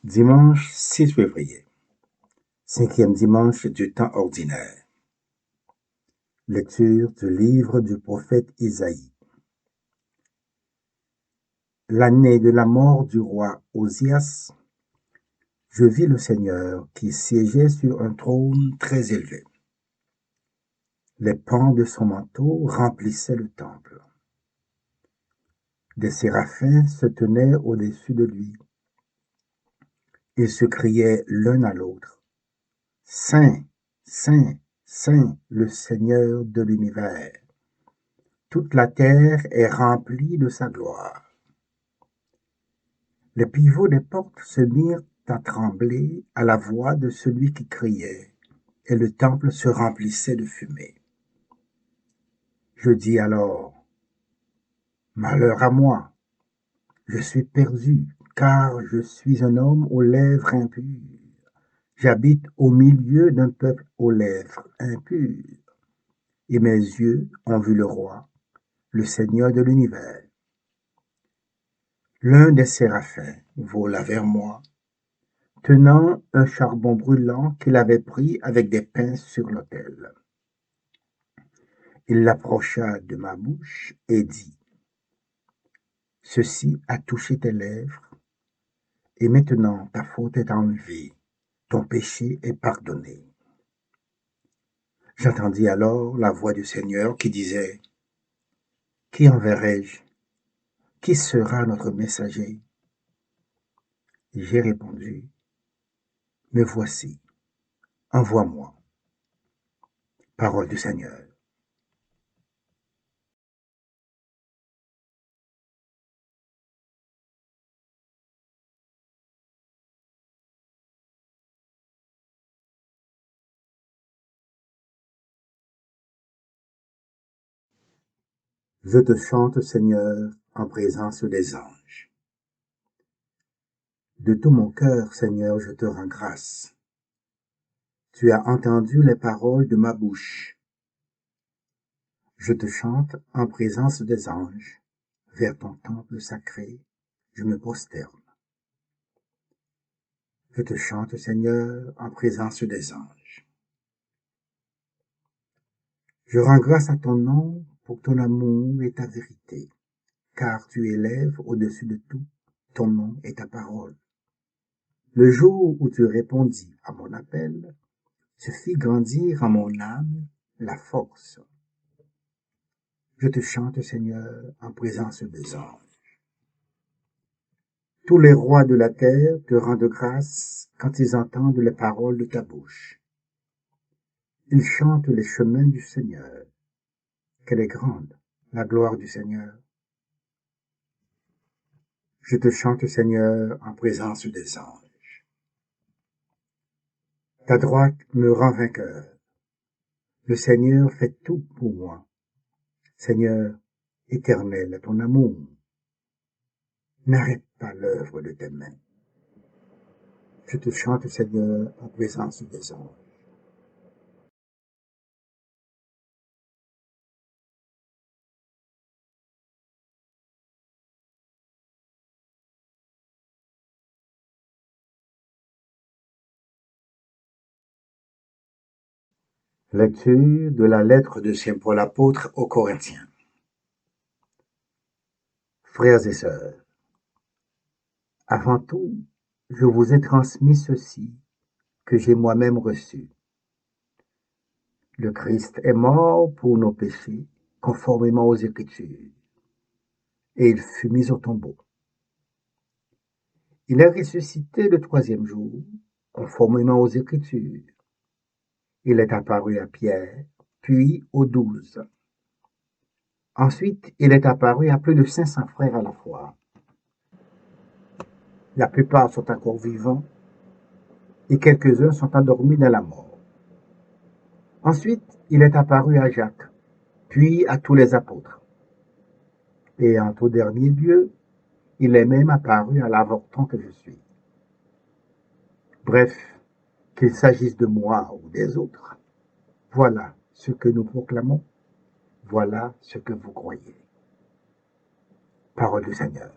Dimanche 6 février, cinquième dimanche du temps ordinaire. Lecture du livre du prophète Isaïe. L'année de la mort du roi Osias, je vis le Seigneur qui siégeait sur un trône très élevé. Les pans de son manteau remplissaient le temple. Des séraphins se tenaient au-dessus de lui. Ils se criaient l'un à l'autre: Saint, Saint, Saint, le Seigneur de l'univers. Toute la terre est remplie de sa gloire. Les pivots des portes se mirent à trembler à la voix de celui qui criait, et le temple se remplissait de fumée. Je dis alors: Malheur à moi, je suis perdu, car je suis un homme aux lèvres impures. J'habite au milieu d'un peuple aux lèvres impures, et mes yeux ont vu le roi, le Seigneur de l'univers. L'un des séraphins vola vers moi, tenant un charbon brûlant qu'il avait pris avec des pinces sur l'autel. Il l'approcha de ma bouche et dit: Ceci a touché tes lèvres, et maintenant ta faute est enlevée, ton péché est pardonné. J'entendis alors la voix du Seigneur qui disait: Qui enverrai-je? Qui sera notre messager? J'ai répondu: Me voici, envoie-moi. Parole du Seigneur. Je te chante, Seigneur, en présence des anges. De tout mon cœur, Seigneur, je te rends grâce. Tu as entendu les paroles de ma bouche. Je te chante en présence des anges. Vers ton temple sacré, je me prosterne. Je te chante, Seigneur, en présence des anges. Je rends grâce à ton nom pour ton amour et ta vérité, car tu élèves au-dessus de tout ton nom et ta parole. Le jour où tu répondis à mon appel, tu fis grandir en mon âme la force. Je te chante, Seigneur, en présence des anges. Tous les rois de la terre te rendent grâce quand ils entendent les paroles de ta bouche. Ils chantent les chemins du Seigneur. Quelle est grande la gloire du Seigneur. Je te chante, Seigneur, en présence des anges. Ta droite me rend vainqueur. Le Seigneur fait tout pour moi. Seigneur, éternel est ton amour. N'arrête pas l'œuvre de tes mains. Je te chante, Seigneur, en présence des anges. Lecture de la lettre de Saint Paul apôtre aux Corinthiens. Frères et sœurs, avant tout, je vous ai transmis ceci que j'ai moi-même reçu. Le Christ est mort pour nos péchés, conformément aux Écritures, et il fut mis au tombeau. Il est ressuscité le troisième jour, conformément aux Écritures. Il est apparu à Pierre, puis aux 12. Ensuite, il est apparu à plus de 500 frères à la fois. La plupart sont encore vivants et quelques-uns sont endormis dans la mort. Ensuite, il est apparu à Jacques, puis à tous les apôtres. Et en tout dernier lieu, il est même apparu à l'avorton que je suis. Bref, qu'il s'agisse de moi ou des autres, voilà ce que nous proclamons, voilà ce que vous croyez. Parole du Seigneur.